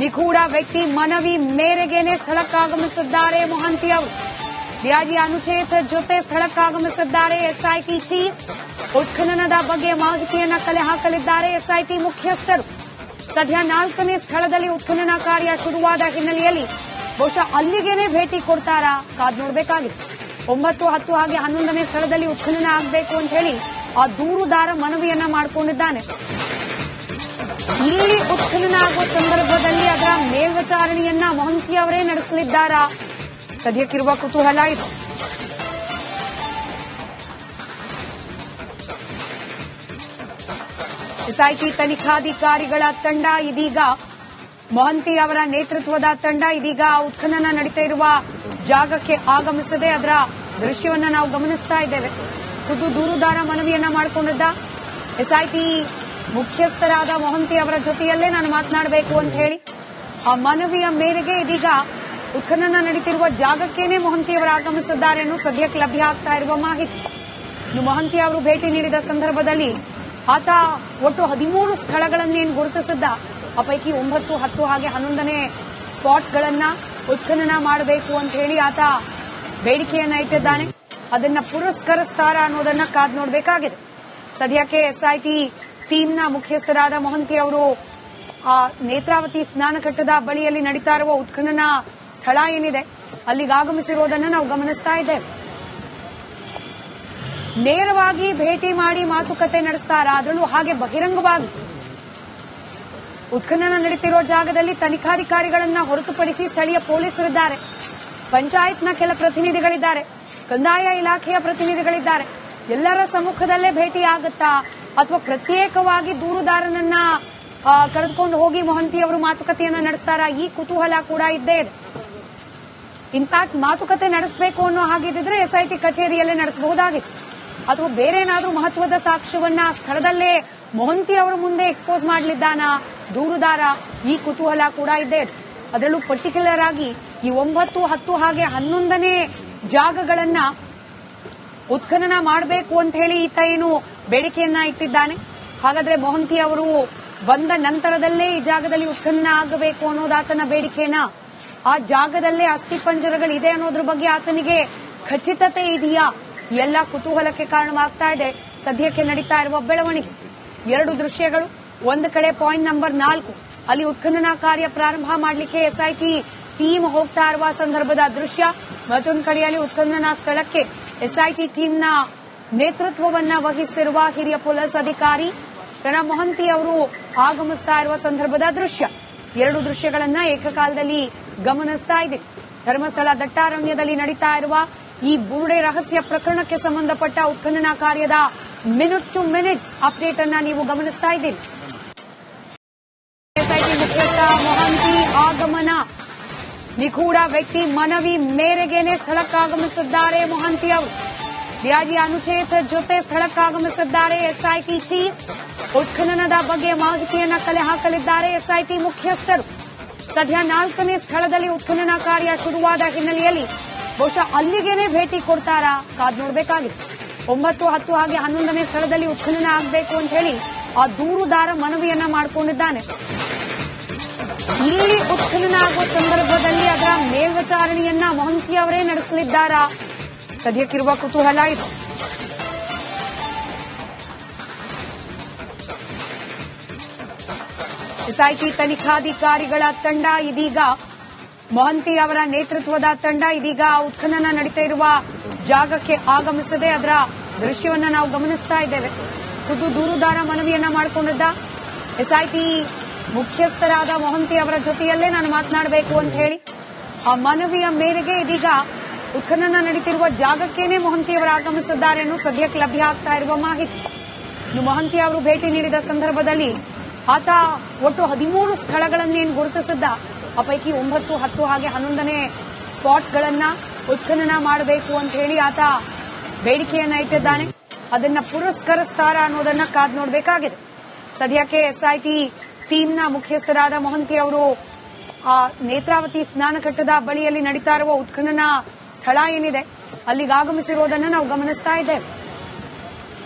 ನಿಗೂಢ ವ್ಯಕ್ತಿ ಮನವಿ ಮೇರೆಗೆನೆ ಸ್ಥಳಕ್ಕಾಗಮಿಸಿದ್ದಾರೆ ಮೊಹಂತಿ ಅವರು. ವ್ಯಾಜಿ ಅನುಚ್ಛೇದ ಜೊತೆ ಸ್ಥಳಕ್ಕಾಗಮಿಸಿದ್ದಾರೆ ಎಸ್ಐಟಿ ಚೀಫ್. ಉತ್ಖನನದ ಬಗ್ಗೆ ಮಾಹಿತಿಯನ್ನ ಕಲೆ ಹಾಕಲಿದ್ದಾರೆ ಎಸ್ಐಟಿ ಮುಖ್ಯಸ್ಥರು. ಸದ್ಯ 4ನೇ ಸ್ಥಳದಲ್ಲಿ ಉತ್ಖನನ ಕಾರ್ಯ ಶುರುವಾದ ಹಿನ್ನೆಲೆಯಲ್ಲಿ ಬಹುಶಃ ಅಲ್ಲಿಗೇನೆ ಭೇಟಿ ಕೊಡ್ತಾರಾ ಕಾದ್ ನೋಡಬೇಕಾಗಿದೆ. 9, 10 ಹಾಗೆ 11ನೇ ಸ್ಥಳದಲ್ಲಿ ಉತ್ಖನನ ಆಗಬೇಕು ಅಂತ ಹೇಳಿ ಆ ದೂರುದಾರ ಮನವಿಯನ್ನ ಮಾಡಿಕೊಂಡಿದ್ದಾನೆ. ಇಲ್ಲಿ ಉತ್ಖನನ ಆಗುವ ಸಂದರ್ಭದಲ್ಲಿ ಅದರ ಮೇಲ್ವಿಚಾರಣೆಯನ್ನ ಮೊಹಂತಿ ಅವರೇ ನಡೆಸಲಿದ್ದಾರಾ? ಸದ್ಯಕ್ಕಿರುವ ಕುತೂಹಲ ಇದು. ಎಸ್ಐಟಿ ತನಿಖಾಧಿಕಾರಿಗಳ ತಂಡ ಇದೀಗ ಮೊಹಂತಿ ಅವರ ನೇತೃತ್ವದ ತಂಡ ಇದೀಗ ಉತ್ಖನನ ನಡೀತಾ ಇರುವ ಜಾಗಕ್ಕೆ ಆಗಮಿಸದೆ ಅದರ ದೃಶ್ಯವನ್ನ ನಾವು ಗಮನಿಸ್ತಾ ಇದ್ದೇವೆ. ಖುದ್ದು ದೂರುದಾರ ಮನವಿಯನ್ನ ಮಾಡಿಕೊಂಡಿದ್ದ ಎಸ್ಐಟಿ ಮುಖ್ಯಸ್ಥರಾದ ಮೊಹಂತಿ ಅವರ ಜೊತೆಯಲ್ಲೇ ನಾನು ಮಾತನಾಡಬೇಕು ಅಂತ ಹೇಳಿ ಆ ಮನವಿಯ ಮೇರೆಗೆ ಇದೀಗ ಉತ್ಖನನ ನಡೀತಿರುವ ಜಾಗಕ್ಕೇನೆ ಮೊಹಂತಿ ಅವರು ಆಗಮಿಸಿದ್ದಾರೆ ಅನ್ನೋದು ಸದ್ಯಕ್ಕೆ ಲಭ್ಯ ಆಗ್ತಾ ಇರುವ ಮಾಹಿತಿ. ಇನ್ನು ಮೊಹಂತಿ ಅವರು ಭೇಟಿ ನೀಡಿದ ಸಂದರ್ಭದಲ್ಲಿ ಆತ ಒಟ್ಟು 13 ಸ್ಥಳಗಳನ್ನೇನು ಗುರುತಿಸಿದ್ದ, ಆ ಪೈಕಿ 9, 10 ಹಾಗೆ 11ನೇ ಸ್ಪಾಟ್ಗಳನ್ನ ಉತ್ಖನನ ಮಾಡಬೇಕು ಅಂತ ಹೇಳಿ ಆತ ಬೇಡಿಕೆಯನ್ನ ಇಟ್ಟಿದ್ದಾನೆ. ಅದನ್ನ ಪುರಸ್ಕರಿಸ್ತಾರ ಅನ್ನೋದನ್ನ ಕಾದ್ ನೋಡಬೇಕಾಗಿದೆ. ಸದ್ಯಕ್ಕೆ ಎಸ್ಐಟಿ ಟೀಮ್ನ ಮುಖ್ಯಸ್ಥರಾದ ಮೊಹಂತಿ ಅವರು ಆ ನೇತ್ರಾವತಿ ಸ್ನಾನಘಟ್ಟದ ಬಳಿಯಲ್ಲಿ ನಡೀತಾ ಇರುವ ಉತ್ಖನನ ಸ್ಥಳ ಏನಿದೆ ಅಲ್ಲಿಗೆ ಆಗಮಿಸಿರುವುದನ್ನು ನಾವು ಗಮನಿಸ್ತಾ ಇದ್ದೇವೆ. ನೇರವಾಗಿ ಭೇಟಿ ಮಾಡಿ ಮಾತುಕತೆ ನಡೆಸ್ತಾರಾ? ಅದರಲ್ಲೂ ಹಾಗೆ ಬಹಿರಂಗವಾಗಿ ಉತ್ಖನನ ನಡೀತಿರೋ ಜಾಗದಲ್ಲಿ ತನಿಖಾಧಿಕಾರಿಗಳನ್ನ ಹೊರತುಪಡಿಸಿ ಸ್ಥಳೀಯ ಪೊಲೀಸರಿದ್ದಾರೆ, ಪಂಚಾಯತ್ನ ಕೆಲ ಪ್ರತಿನಿಧಿಗಳಿದ್ದಾರೆ, ಕಂದಾಯ ಇಲಾಖೆಯ ಪ್ರತಿನಿಧಿಗಳಿದ್ದಾರೆ. ಎಲ್ಲರ ಸಮ್ಮುಖದಲ್ಲೇ ಭೇಟಿ ಆಗುತ್ತಾ ಅಥವಾ ಪ್ರತ್ಯೇಕವಾಗಿ ದೂರುದಾರನನ್ನ ಕರೆದುಕೊಂಡು ಹೋಗಿ ಮೊಹಂತಿ ಅವರು ಮಾತುಕತೆಯನ್ನ ನಡೆಸ್ತಾರಾ? ಈ ಕುತೂಹಲ ಕೂಡ ಇದ್ದೇ ಇದೆ. ಇನ್ಫ್ಯಾಕ್ಟ್ ಮಾತುಕತೆ ನಡೆಸಬೇಕು ಅನ್ನೋ ಹಾಗಿದ್ರೆ ಎಸ್ಐಟಿ ಕಚೇರಿಯಲ್ಲೇ ನಡೆಸಬಹುದಾಗಿತ್ತು, ಅಥವಾ ಬೇರೆ ಏನಾದ್ರೂ ಮಹತ್ವದ ಸಾಕ್ಷ್ಯವನ್ನ ಸ್ಥಳದಲ್ಲೇ ಮೊಹಂತಿ ಅವರ ಮುಂದೆ ಎಕ್ಸ್ಪೋಸ್ ಮಾಡಲಿದ್ದಾನ ದೂರುದಾರ? ಈ ಕುತೂಹಲ ಕೂಡ ಇದ್ದೇ ಇದೆ. ಅದರಲ್ಲೂ ಪರ್ಟಿಕ್ಯುಲರ್ ಆಗಿ ಈ 9, 10 ಹಾಗೆ 11ನೇ ಜಾಗಗಳನ್ನ ಉತ್ಖನನ ಮಾಡಬೇಕು ಅಂತ ಹೇಳಿ ಈತ ಏನು ಬೇಡಿಕೆಯನ್ನ ಇಟ್ಟಿದ್ದಾನೆ. ಹಾಗಾದ್ರೆ ಮೊಹಂತಿ ಅವರು ಬಂದ ನಂತರದಲ್ಲೇ ಈ ಜಾಗದಲ್ಲಿ ಉತ್ಖನನ ಆಗಬೇಕು ಅನ್ನೋದು ಆತನ ಬೇಡಿಕೆನ? ಆ ಜಾಗದಲ್ಲೇ ಅಸ್ಥಿಪಂಜರಗಳಿದೆ ಅನ್ನೋದ್ರ ಬಗ್ಗೆ ಆತನಿಗೆ ಖಚಿತತೆ ಇದೆಯಾ? ಎಲ್ಲ ಕುತೂಹಲಕ್ಕೆ ಕಾರಣವಾಗ್ತಾ ಇದೆ ಸದ್ಯಕ್ಕೆ ನಡೀತಾ ಇರುವ ಬೆಳವಣಿಗೆ. 2 ದೃಶ್ಯಗಳು. ಒಂದು ಕಡೆ ಪಾಯಿಂಟ್ ನಂಬರ್ 4 ಅಲ್ಲಿ ಉತ್ಖನನ ಕಾರ್ಯ ಪ್ರಾರಂಭ ಮಾಡಲಿಕ್ಕೆ ಎಸ್ಐಟಿ ಟೀಮ್ ಹೋಗ್ತಾ ಇರುವ ಸಂದರ್ಭದ ದೃಶ್ಯ. ಮತ್ತೊಂದು ಕಡೆಯಲ್ಲಿ ಉತ್ಖನನ ಸ್ಥಳಕ್ಕೆ ಎಸ್ಐಟಿ ಟೀಮ್ನ ನೇತೃತ್ವವನ್ನ ವಹಿಸಿರುವ ಹಿರಿಯ ಪೊಲೀಸ್ ಅಧಿಕಾರಿ ಪ್ರಣಬ್ ಮೊಹಂತಿ ಅವರು ಆಗಮಿಸ್ತಾ ಇರುವ ಸಂದರ್ಭದ ದೃಶ್ಯ. 2 ದೃಶ್ಯಗಳನ್ನ ಏಕಕಾಲದಲ್ಲಿ ಗಮನಿಸ್ತಾ ಇದೆ. ಧರ್ಮಸ್ಥಳ ದಟ್ಟಾರಣ್ಯದಲ್ಲಿ ನಡೀತಾ ಇರುವ ಈ ಬುರುಡೆ ರಹಸ್ಯ ಪ್ರಕರಣಕ್ಕೆ ಸಂಬಂಧಪಟ್ಟ ಉತ್ಖನನ ಕಾರ್ಯದ ಮಿನಿಟ್ ಟು ಮಿನಿಟ್ ಅಪ್ಡೇಟ್ ಅನ್ನ ನೀವು ಗಮನಿಸ್ತಾ ಇದ್ದೀರಿ. ಎಸ್ಐಟಿ ಮುಖ್ಯಸ್ಥ ಮೊಹಂತಿ ಆಗಮನ. ನಿಗೂಢ ವ್ಯಕ್ತಿ ಮನವಿ ಮೇರೆಗೆನೆ ಸ್ಥಳಕ್ಕಾಗಮಿಸಿದ್ದಾರೆ ಮೊಹಂತಿ ಅವರು. ವ್ಯಾಜಿ ಅನುಚ್ಛೇದ ಜೊತೆ ಸ್ಥಳಕ್ಕಾಗಮಿಸಿದ್ದಾರೆ ಎಸ್ಐಟಿ ಚೀಫ್. ಉತ್ಖನನದ ಬಗ್ಗೆ ಮಾಹಿತಿಯನ್ನ ಕಲೆ ಹಾಕಲಿದ್ದಾರೆ ಎಸ್ಐಟಿ ಮುಖ್ಯಸ್ಥರು. ಸದ್ಯ 4ನೇ ಸ್ಥಳದಲ್ಲಿ ಉತ್ಖನನ ಕಾರ್ಯ ಶುರುವಾದ ಹಿನ್ನೆಲೆಯಲ್ಲಿ ಬಹುಶಃ ಅಲ್ಲಿಗೇನೆ ಭೇಟಿ ಕೊಡ್ತಾರಾ ಕಾದ್ ನೋಡಬೇಕಾಗಿದೆ. 9, 10 ಹಾಗೆ 11ನೇ ಸ್ಥಳದಲ್ಲಿ ಉತ್ಖನನ ಆಗಬೇಕು ಅಂತ ಹೇಳಿ ಆ ದೂರುದಾರ ಮನವಿಯನ್ನ ಮಾಡಿಕೊಂಡಿದ್ದಾನೆ. ಇಲ್ಲಿ ಉತ್ಖನನ ಆಗುವ ಸಂದರ್ಭದಲ್ಲಿ ಅದರ ಮೇಲ್ವಿಚಾರಣೆಯನ್ನ ಮೊಹಂತಿ ಅವರೇ ನಡೆಸಲಿದ್ದಾರಾ? ಸದ್ಯಕ್ಕಿರುವ ಕುತೂಹಲ ಇದು. ಎಸ್ಐಟಿ ತನಿಖಾಧಿಕಾರಿಗಳ ತಂಡ ಇದೀಗ ಮೊಹಂತಿ ಅವರ ನೇತೃತ್ವದ ತಂಡ ಇದೀಗ ಉತ್ಖನನ ನಡೀತಾ ಇರುವ ಜಾಗಕ್ಕೆ ಆಗಮಿಸದೆ ಅದರ ದೃಶ್ಯವನ್ನ ನಾವು ಗಮನಿಸ್ತಾ ಇದ್ದೇವೆ. ಖುದ್ದು ದೂರುದಾರ ಮನವಿಯನ್ನ ಮಾಡಿಕೊಂಡಿದ್ದ ಎಸ್ಐಟಿ ಮುಖ್ಯಸ್ಥರಾದ ಮೊಹಂತಿ ಅವರ ಜೊತೆಯಲ್ಲೇ ನಾನು ಮಾತನಾಡಬೇಕು ಅಂತ ಹೇಳಿ ಆ ಮನವಿಯ ಮೇರೆಗೆ ಇದೀಗ ಉತ್ಖನನ ನಡೀತಿರುವ ಜಾಗಕ್ಕೇನೆ ಮೊಹಂತಿ ಅವರು ಆಗಮಿಸಿದ್ದಾರೆ ಅನ್ನೋದು ಸದ್ಯಕ್ಕೆ ಲಭ್ಯ ಆಗ್ತಾ ಇರುವ ಮಾಹಿತಿ. ಇನ್ನು ಮೊಹಂತಿ ಅವರು ಭೇಟಿ ನೀಡಿದ ಸಂದರ್ಭದಲ್ಲಿ ಆತ ಒಟ್ಟು 13 ಸ್ಥಳಗಳನ್ನೇನು ಗುರುತಿಸಿದ್ದ, ಆ ಪೈಕಿ 9, 10 ಹಾಗೆ 11ನೇ ಸ್ಪಾಟ್ಗಳನ್ನ ಉತ್ಖನನ ಮಾಡಬೇಕು ಅಂತ ಹೇಳಿ ಆತ ಬೇಡಿಕೆಯನ್ನ ಇಟ್ಟಿದ್ದಾನೆ. ಅದನ್ನ ಪುರಸ್ಕರಿಸ್ತಾರ ಅನ್ನೋದನ್ನ ಕಾದ್ ನೋಡಬೇಕಾಗಿದೆ. ಸದ್ಯಕ್ಕೆ ಎಸ್ಐಟಿ ಟೀಮ್ನ ಮುಖ್ಯಸ್ಥರಾದ ಮೊಹಂತಿ ಅವರು ಆ ನೇತ್ರಾವತಿ ಸ್ನಾನಘಟ್ಟದ ಬಳಿಯಲ್ಲಿ ನಡೀತಾ ಇರುವ ಉತ್ಖನನ ಸ್ಥಳ ಏನಿದೆ ಅಲ್ಲಿಗೆ ಆಗಮಿಸಿರುವುದನ್ನು ನಾವು ಗಮನಿಸ್ತಾ ಇದ್ದೇವೆ.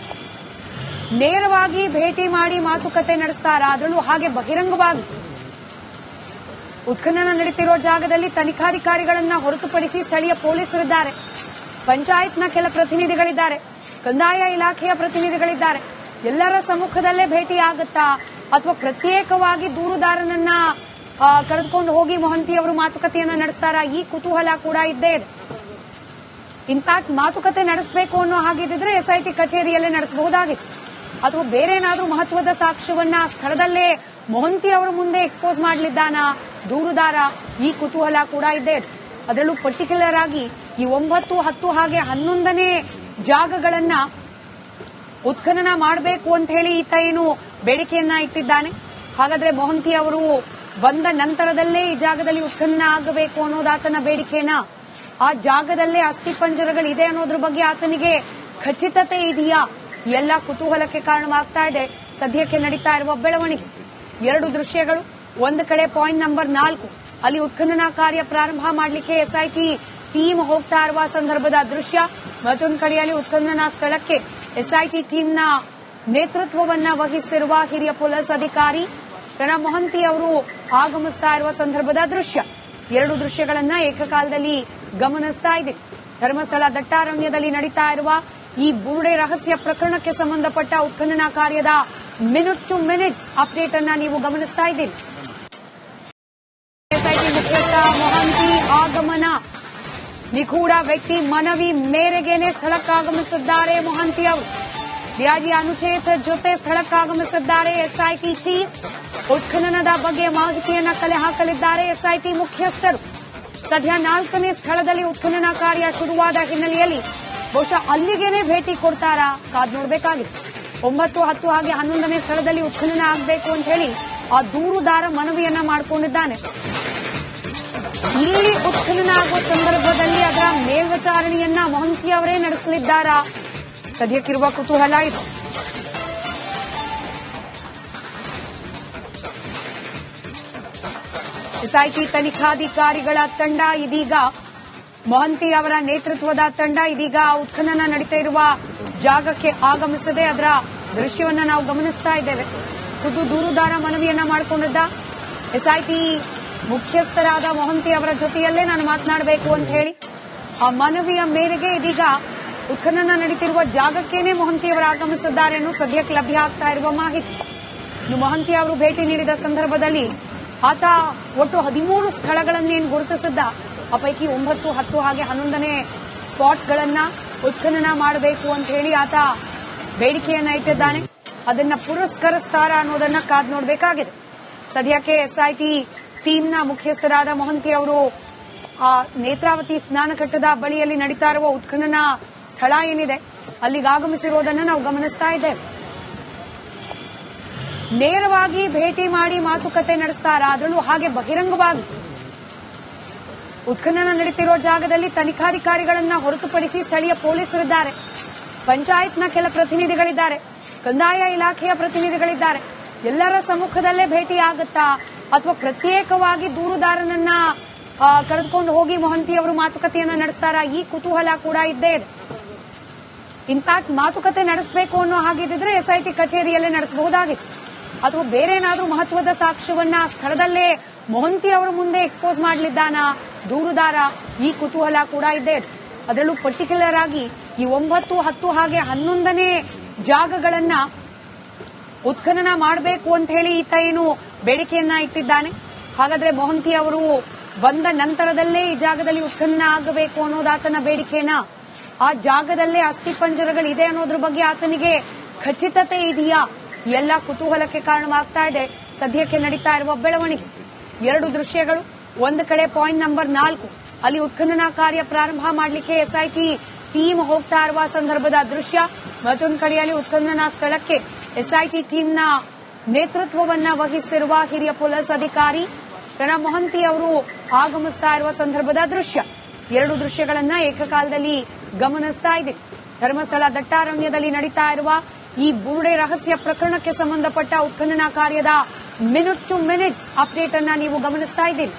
ನೇರವಾಗಿ ಭೇಟಿ ಮಾಡಿ ಮಾತುಕತೆ ನಡೆಸ್ತಾರಾ? ಅದರಲ್ಲೂ ಹಾಗೆ ಬಹಿರಂಗವಾಗಿ ಉತ್ಖನನ ನಡೀತಿರೋ ಜಾಗದಲ್ಲಿ ತನಿಖಾಧಿಕಾರಿಗಳನ್ನ ಹೊರತುಪಡಿಸಿ ಸ್ಥಳೀಯ ಪೊಲೀಸರಿದ್ದಾರೆ, ಪಂಚಾಯತ್ನ ಕೆಲ ಪ್ರತಿನಿಧಿಗಳಿದ್ದಾರೆ, ಕಂದಾಯ ಇಲಾಖೆಯ ಪ್ರತಿನಿಧಿಗಳಿದ್ದಾರೆ. ಎಲ್ಲರ ಸಮ್ಮುಖದಲ್ಲೇ ಭೇಟಿಯಾಗುತ್ತಾ ಅಥವಾ ಪ್ರತ್ಯೇಕವಾಗಿ ದೂರುದಾರನನ್ನ ಕರೆದುಕೊಂಡು ಹೋಗಿ ಮೊಹಂತಿ ಅವರು ಮಾತುಕತೆಯನ್ನ ನಡೆಸ್ತಾರಾ? ಈ ಕುತೂಹಲ ಕೂಡ ಇದ್ದೇ ಇದೆ. ಇನ್ಫ್ಯಾಕ್ಟ್ ಮಾತುಕತೆ ನಡೆಸಬೇಕು ಅನ್ನೋ ಹಾಗಿದ್ರೆ ಎಸ್ಐಟಿ ಕಚೇರಿಯಲ್ಲೇ ನಡೆಸಬಹುದಾಗಿತ್ತು, ಅಥವಾ ಬೇರೆ ಏನಾದ್ರೂ ಮಹತ್ವದ ಸಾಕ್ಷ್ಯವನ್ನ ಸ್ಥಳದಲ್ಲೇ ಮೊಹಂತಿ ಅವರ ಮುಂದೆ ಎಕ್ಸ್ಪೋಸ್ ಮಾಡಲಿದ್ದಾನ ದೂರುದಾರ? ಈ ಕುತೂಹಲ ಕೂಡ ಇದ್ದೇ ಇದೆ. ಅದರಲ್ಲೂ ಪರ್ಟಿಕ್ಯುಲರ್ ಆಗಿ ಈ 9, 10 ಹಾಗೆ 11ನೇ ಜಾಗಗಳನ್ನ ಉತ್ಖನನ ಮಾಡಬೇಕು ಅಂತ ಹೇಳಿ ಈತ ಏನು ಬೇಡಿಕೆಯನ್ನ ಇಟ್ಟಿದ್ದಾನೆ. ಹಾಗಾದ್ರೆ ಮೊಹಂತಿ ಅವರು ಬಂದ ನಂತರದಲ್ಲೇ ಈ ಜಾಗದಲ್ಲಿ ಉತ್ಖನನ ಆಗಬೇಕು ಅನ್ನೋದು ಆತನ ಬೇಡಿಕೆನಾ? ಆ ಜಾಗದಲ್ಲೇ ಅಸ್ಥಿಪಂಜರಗಳಿದೆ ಅನ್ನೋದ್ರ ಬಗ್ಗೆ ಆತನಿಗೆ ಖಚಿತತೆ ಇದೆಯಾ? ಎಲ್ಲ ಕುತೂಹಲಕ್ಕೆ ಕಾರಣವಾಗ್ತಾ ಇದೆ ಸದ್ಯಕ್ಕೆ ನಡೀತಾ ಇರುವ ಬೆಳವಣಿಗೆ. 2 ದೃಶ್ಯಗಳು. ಒಂದು ಕಡೆ ಪಾಯಿಂಟ್ ನಂಬರ್ 4, ಅಲ್ಲಿ ಉತ್ಖನನ ಕಾರ್ಯ ಪ್ರಾರಂಭ ಮಾಡಲಿಕ್ಕೆ ಎಸ್ಐಟಿ ಟೀಮ್ ಹೋಗ್ತಾ ಇರುವ ಸಂದರ್ಭದ ದೃಶ್ಯ. ಮತ್ತೊಂದು ಕಡೆಯಲ್ಲಿ ಉತ್ಖನನ ಸ್ಥಳಕ್ಕೆ ಎಸ್ಐಟಿ ಟೀಮ್ನ ನೇತೃತ್ವವನ್ನ ವಹಿಸಿರುವ ಹಿರಿಯ ಪೊಲೀಸ್ ಅಧಿಕಾರಿ ಪ್ರಣಬ್ ಮೊಹಂತಿ ಅವರು ಆಗಮಿಸ್ತಾ ಇರುವ ಸಂದರ್ಭದ ದೃಶ್ಯ. 2 ದೃಶ್ಯಗಳನ್ನ ಏಕಕಾಲದಲ್ಲಿ ಗಮನಿಸ್ತಾ ಇದೆ. ಧರ್ಮಸ್ಥಳ ದಟ್ಟಾರಣ್ಯದಲ್ಲಿ ನಡೀತಾ ಇರುವ ಈ ಬುರುಡೆ ರಹಸ್ಯ ಪ್ರಕರಣಕ್ಕೆ ಸಂಬಂಧಪಟ್ಟ ಉತ್ಖನನ ಕಾರ್ಯದ ಮಿನಿಟ್ ಟು ಮಿನಿಟ್ ಅಪ್ಡೇಟ್ ಅನ್ನ ನೀವು ಗಮನಿಸ್ತಾ ಇದ್ದೀರಿ. ಎಸ್ಐಟಿ ಮುಖ್ಯಸ್ಥ ಮೊಹಂತಿ ಆಗಮನ. ನಿಗೂಢ ವ್ಯಕ್ತಿ ಮನವಿ ಮೇರೆಗೇನೆ ಸ್ಥಳಕ್ಕಾಗಮಿಸಿದ್ದಾರೆ ಮೊಹಂತಿ ಅವರು. ವ್ಯಾಜಿ ಅನುಚ್ಛೇದ ಜೊತೆ ಸ್ಥಳಕ್ಕಾಗಮಿಸಿದ್ದಾರೆ ಎಸ್ಐಟಿ ಚೀಫ್. ಉತ್ಖನನದ ಬಗ್ಗೆ ಮಾಹಿತಿಯನ್ನ ಕಲೆ ಹಾಕಲಿದ್ದಾರೆ ಎಸ್ಐಟಿ ಮುಖ್ಯಸ್ಥರು. ಸದ್ಯ 4ನೇ ಸ್ಥಳದಲ್ಲಿ ಉತ್ಖನನ ಕಾರ್ಯ ಶುರುವಾದ ಹಿನ್ನೆಲೆಯಲ್ಲಿ ಬಹುಶಃ ಅಲ್ಲಿಗೇನೆ ಭೇಟಿ ಕೊಡ್ತಾರಾ? ಕಾದ್ ನೋಡಬೇಕಾಗಿದೆ. 9, 10 ಹಾಗೆ 11ನೇ ಸ್ಥಳದಲ್ಲಿ ಉತ್ಖನನ ಆಗಬೇಕು ಅಂತ ಹೇಳಿ ಆ ದೂರುದಾರ ಮನವಿಯನ್ನ ಮಾಡಿಕೊಂಡಿದ್ದಾನೆ. ಇಲ್ಲಿ ಉತ್ಖನನ ಆಗುವ ಸಂದರ್ಭದಲ್ಲಿ ಅದರ ಮೇಲ್ವಿಚಾರಣೆಯನ್ನ ಮೊಹಂತಿ ಅವರೇ ನಡೆಸಲಿದ್ದಾರಾ? ಸದ್ಯಕ್ಕಿರುವ ಕುತೂಹಲ ಇದು. ಎಸ್ಐಟಿ ತನಿಖಾಧಿಕಾರಿಗಳ ತಂಡ ಇದೀಗ ಮೊಹಂತಿ ಅವರ ನೇತೃತ್ವದ ತಂಡ ಇದೀಗ ಉತ್ಖನನ ನಡೀತಾ ಇರುವ ಜಾಗಕ್ಕೆ ಆಗಮಿಸದೆ ಅದರ ದೃಶ್ಯವನ್ನ ನಾವು ಗಮನಿಸ್ತಾ ಇದ್ದೇವೆ. ಖುದ್ದು ದೂರುದಾರ ಮನವಿಯನ್ನ ಮಾಡಿಕೊಂಡಿದ್ದ ಎಸ್ಐಟಿ ಮುಖ್ಯಸ್ಥರಾದ ಮೊಹಂತಿ ಅವರ ಜೊತೆಯಲ್ಲೇ ನಾನು ಮಾತನಾಡಬೇಕು ಅಂತ ಹೇಳಿ ಆ ಮನವಿಯ ಮೇರೆಗೆ ಇದೀಗ ಉತ್ಖನನ ನಡೀತಿರುವ ಜಾಗಕ್ಕೇನೆ ಮೊಹಂತಿ ಅವರು ಆಗಮಿಸಿದ್ದಾರೆ ಅನ್ನೋದು ಸದ್ಯಕ್ಕೆ ಲಭ್ಯ ಆಗ್ತಾ ಇರುವ ಮಾಹಿತಿ. ಇನ್ನು ಮೊಹಂತಿ ಅವರು ಭೇಟಿ ನೀಡಿದ ಸಂದರ್ಭದಲ್ಲಿ ಆತ ಒಟ್ಟು 13 ಸ್ಥಳಗಳನ್ನೇನು ಗುರುತಿಸಿದ್ದ, ಆ ಪೈಕಿ 9, 10 ಹಾಗೆ 11ನೇ ಸ್ಪಾಟ್ಗಳನ್ನ ಉತ್ಖನನ ಮಾಡಬೇಕು ಅಂತ ಹೇಳಿ ಆತ ಬೇಡಿಕೆಯನ್ನ ಇಟ್ಟಿದ್ದಾನೆ. ಅದನ್ನ ಪುರಸ್ಕರಿಸ್ತಾರ ಅನ್ನೋದನ್ನ ಕಾದ್ ನೋಡಬೇಕಾಗಿದೆ. ಸದ್ಯಕ್ಕೆ ಎಸ್ಐಟಿ ಟೀಮ್ನ ಮುಖ್ಯಸ್ಥರಾದ ಮೊಹಂತಿ ಅವರು ಆ ನೇತ್ರಾವತಿ ಸ್ನಾನಘಟ್ಟದ ಬಳಿಯಲ್ಲಿ ನಡೀತಾ ಇರುವ ಉತ್ಖನನ ಸ್ಥಳ ಏನಿದೆ ಅಲ್ಲಿಗೆ ಆಗಮಿಸಿರೋದನ್ನ ನಾವು ಗಮನಿಸ್ತಾ ಇದ್ದೇವೆ. ನೇರವಾಗಿ ಭೇಟಿ ಮಾಡಿ ಮಾತುಕತೆ ನಡೆಸ್ತಾರ? ಅದರಲ್ಲೂ ಹಾಗೆ ಬಹಿರಂಗವಾಗಿ ಉತ್ಖನನ ನಡೀತಿರೋ ಜಾಗದಲ್ಲಿ ತನಿಖಾಧಿಕಾರಿಗಳನ್ನ ಹೊರತುಪಡಿಸಿ ಸ್ಥಳೀಯ ಪೊಲೀಸರಿದ್ದಾರೆ, ಪಂಚಾಯತ್ನ ಕೆಲ ಪ್ರತಿನಿಧಿಗಳಿದ್ದಾರೆ, ಕಂದಾಯ ಇಲಾಖೆಯ ಪ್ರತಿನಿಧಿಗಳಿದ್ದಾರೆ. ಎಲ್ಲರ ಸಮ್ಮುಖದಲ್ಲೇ ಭೇಟಿಯಾಗುತ್ತಾ ಅಥವಾ ಪ್ರತ್ಯೇಕವಾಗಿ ದೂರುದಾರನನ್ನ ಕರೆದುಕೊಂಡು ಹೋಗಿ ಮೊಹಂತಿ ಅವರು ಮಾತುಕತೆಯನ್ನ ನಡೆಸ್ತಾರಾ? ಈ ಕುತೂಹಲ ಕೂಡ ಇದ್ದೇ ಇದೆ. ಇನ್ಫ್ಯಾಕ್ಟ್ ಮಾತುಕತೆ ನಡೆಸಬೇಕು ಅನ್ನೋ ಹಾಗಿದ್ರೆ ಎಸ್ಐಟಿ ಕಚೇರಿಯಲ್ಲೇ ನಡೆಸಬಹುದಾಗಿತ್ತು, ಅಥವಾ ಬೇರೆ ಏನಾದ್ರೂ ಮಹತ್ವದ ಸಾಕ್ಷ್ಯವನ್ನ ಸ್ಥಳದಲ್ಲೇ ಮೊಹಂತಿ ಅವರ ಮುಂದೆ ಎಕ್ಸ್ಪೋಸ್ ಮಾಡಲಿದ್ದಾನ ದೂರುದಾರ? ಈ ಕುತೂಹಲ ಕೂಡ ಇದ್ದೇ ಇದೆ. ಅದರಲ್ಲೂ ಪರ್ಟಿಕ್ಯುಲರ್ ಆಗಿ ಈ 9, 10 ಹಾಗೆ 11ನೇ ಜಾಗಗಳನ್ನ ಉತ್ಖನನ ಮಾಡಬೇಕು ಅಂತ ಹೇಳಿ ಈತ ಏನು ಬೇಡಿಕೆಯನ್ನ ಇಟ್ಟಿದ್ದಾನೆ. ಹಾಗಾದ್ರೆ ಮೊಹಂತಿ ಅವರು ಬಂದ ನಂತರದಲ್ಲೇ ಈ ಜಾಗದಲ್ಲಿ ಉತ್ಖನನ ಆಗಬೇಕು ಅನ್ನೋದು ಆತನ ಬೇಡಿಕೆನಾ? ಆ ಜಾಗದಲ್ಲೇ ಅಸ್ಥಿಪಂಜರಗಳಿದೆ ಅನ್ನೋದ್ರ ಬಗ್ಗೆ ಆತನಿಗೆ ಖಚಿತತೆ ಇದೆಯಾ? ಎಲ್ಲ ಕುತೂಹಲಕ್ಕೆ ಕಾರಣವಾಗ್ತಾ ಇದೆ ಸದ್ಯಕ್ಕೆ ನಡೀತಾ ಇರುವ ಬೆಳವಣಿಗೆ. 2 ದೃಶ್ಯಗಳು. ಒಂದು ಕಡೆ ಪಾಯಿಂಟ್ ನಂಬರ್ 4, ಅಲ್ಲಿ ಉತ್ಖನನ ಕಾರ್ಯ ಪ್ರಾರಂಭ ಮಾಡಲಿಕ್ಕೆ ಎಸ್ಐಟಿ ಟೀಮ್ ಹೋಗ್ತಾ ಇರುವ ಸಂದರ್ಭದ ದೃಶ್ಯ. ಮತ್ತೊಂದು ಕಡೆಯಲ್ಲಿ ಉತ್ಖನನ ಸ್ಥಳಕ್ಕೆ ಎಸ್ಐಟಿ ಟೀಮ್ನ ನೇತೃತ್ವವನ್ನ ವಹಿಸಿರುವ ಹಿರಿಯ ಪೊಲೀಸ್ ಅಧಿಕಾರಿ ಪ್ರಣಬ್ ಮೊಹಂತಿ ಅವರು ಆಗಮಿಸ್ತಾ ಇರುವ ಸಂದರ್ಭದ ದೃಶ್ಯ. 2 ದೃಶ್ಯಗಳನ್ನ ಏಕಕಾಲದಲ್ಲಿ ಗಮನಿಸ್ತಾ ಇದೆ. ಧರ್ಮಸ್ಥಳ ದಟ್ಟಾರಣ್ಯದಲ್ಲಿ ನಡೀತಾ ಇರುವ ಈ ಬುರುಡೆ ರಹಸ್ಯ ಪ್ರಕರಣಕ್ಕೆ ಸಂಬಂಧಪಟ್ಟ ಉತ್ಖನನ ಕಾರ್ಯದ ಮಿನಿಟ್ ಟು ಮಿನಿಟ್ ಅಪ್ಡೇಟ್ ಅನ್ನ ನೀವು ಗಮನಿಸ್ತಾ ಇದ್ದೀರಿ.